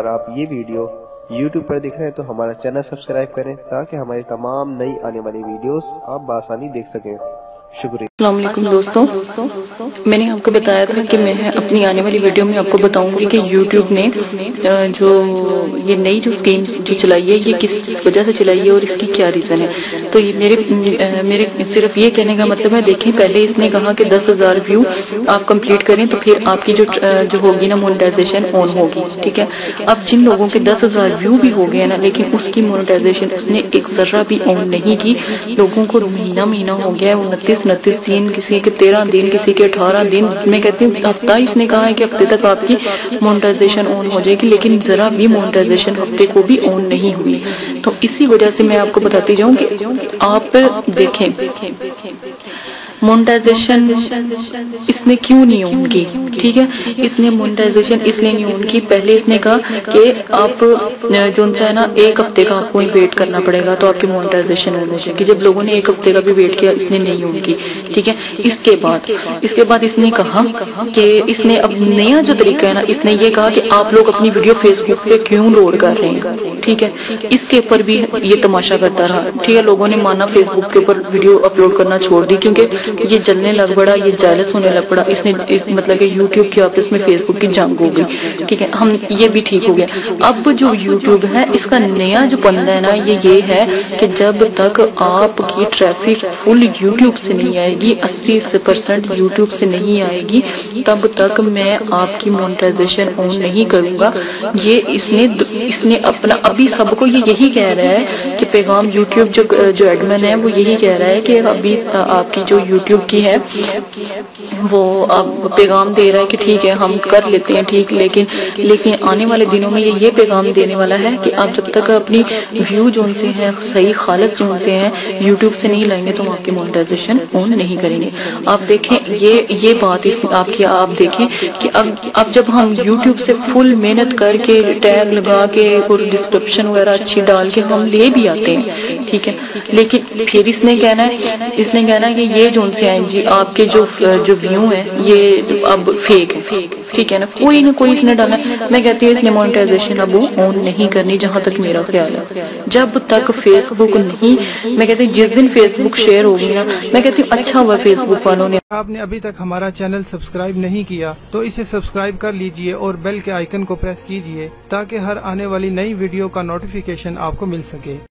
اگر آپ یہ ویڈیو YouTube پر دیکھ رہے ہیں تو ہمارا چینل سبسکرائب کریں تاکہ ہماری تمام نئی آنے والی ویڈیوز آپ بآسانی دیکھ سکیں۔ شکریہ۔ السلام علیکم دوستوں، میں نے آپ کو بتایا تھا کہ میں اپنی آنے والی ویڈیو میں آپ کو بتاؤں گی کہ یوٹیوب نے جو یہ نئی جو اسکیم جو چلائی ہے یہ کس وجہ سے چلائی ہے اور اس کی کیا ریزن ہے۔ تو میرے صرف یہ کہنے کا مطلب ہے، دیکھیں پہلے اس نے کہا کہ 10,000 ویو آپ کمپلیٹ کریں تو پھر آپ کی جو ہوگی نا مونیٹائزیشن آن ہوگی، ٹھیک ہے۔ اب جن لوگوں کے 10,000 ویو بھی ہو گئے نا لیکن اس کی مونیٹائزیشن اس نے ایک ذرہ بھی آن نہیں کی، لوگوں کو مہینہ ہو گیا ہے، 29 دن، کسی کے 13 دن، کسی کے 18 دن، میں کہتی ہوں ہفتہ اس نے کہا ہے کہ ہفتے تک آپ کی مونیٹائزیشن آن ہو جائے گی، لیکن ذرا بھی مونیٹائزیشن ہفتے کو بھی آن نہیں ہوئی۔ تو اسی وجہ سے میں آپ کو بتاتی جاؤں کہ آپ دیکھیں مونیٹائزیشن اس نے کیوں نہیں آن کی، ٹھیک ہے۔ اس نے مونیٹائزیشن اس لیے نہیں آن کی، پہلے اس نے کہا کہ آپ جو ان سے ہے نا ایک ہفتے کا آپ کو ویٹ کرنا پڑے گا تو آپ کی مونیٹائزیشن آن ہو جائے گی۔ جب لوگوں نے ایک ہفتے کا بھی ویٹ کیا اس نے نہیں آن کی، ٹھیک ہے۔ اس کے بعد اس نے کہا کہ اس نے اب نیا جو طریقہ ہے نا، اس نے یہ کہا کہ آپ لوگ اپنی ویڈیو فیس بک پہ کیوں لوڈ کر رہے ہیں، ٹھیک ہے۔ اس کے اوپر بھی یہ تماشا کرتا رہا، ٹھیک ہے۔ لوگوں نے مانا فیس بک کے اوپر ویڈیو اپلوڈ کرنا چھوڑ دی کیونکہ یہ جلنے لگ پڑا، یہ جیلس ہونے لگ پڑا، اس نے مطلب کہ یوٹیوب کی آپس میں فیس بک کی جنگ ہو گئی، ٹھیک ہے۔ ہم یہ بھی ٹھیک ہو گیا۔ اب جو یوٹیوب ہے اس کا نیا جو پندہ ہے نا یہ ہے کہ جب تک آپ کی ٹریفک فل یوٹیوب سے نہیں آئے گی، 80% یوٹیوب سے نہیں آئے گی، تب تک میں آپ کی مونیٹائزیشن آن نہیں کروں گا۔ یہ اس نے اپنا ابھی سب کو یہی کہہ رہا ہے کہ پیغام یوٹیوب جو ایڈمن ہے وہ یہی کہہ رہا ہے کہ ابھی آپ کی جو یوٹیوب کی ہے وہ اب پیغام دے رہا ہے کہ ٹھیک ہے ہم کر لیتے ہیں ٹھیک، لیکن آنے والے دنوں میں یہ پیغام دینے والا ہے کہ آپ جب تک اپنی ویو جو ان سے ہیں صحیح خالص جو ان سے ہیں یوٹیوب سے نہیں لائیں گے تو آپ کی مونیٹائزیشن آن نہیں کریں گے۔ آپ دیکھیں یہ بات آپ دیکھیں کہ اب جب ہم یوٹیوب سے فل محنت کر کے ٹیگ لگا کے اور ڈسکرپشن وغیرہ اچھی ڈال کے ہم لے بھی آتے ہیں، ٹھیک ہے، لیکن پھر اس نے کہنا ہے کہ یہ جو ان سے آئیں جی آپ کے جو ویو ہیں یہ اب فیک ہے، ٹھیک ہے نا، کوئی نہ کوئی اس نے ڈالا۔ میں کہتی ہوں اس نے مونیٹائزیشن اب آن نہیں کرنی، جہاں تک میرا خیال ہے جب تک فیس بک نہیں، میں کہتی ہوں جس دن فیس بک شیئر ہوگی نا، میں کہتی ہوں اچھا ہوا فیس بک والوں نے۔ آپ نے ابھی تک ہمارا چینل سبسکرائب نہیں کیا تو اسے سبسکرائب کر لیجئے اور بیل کے آئیکن کو پریس کیجئے تاکہ ہر آنے والی نئی ویڈیو کا نوٹیفیکیشن آپ کو مل سکے۔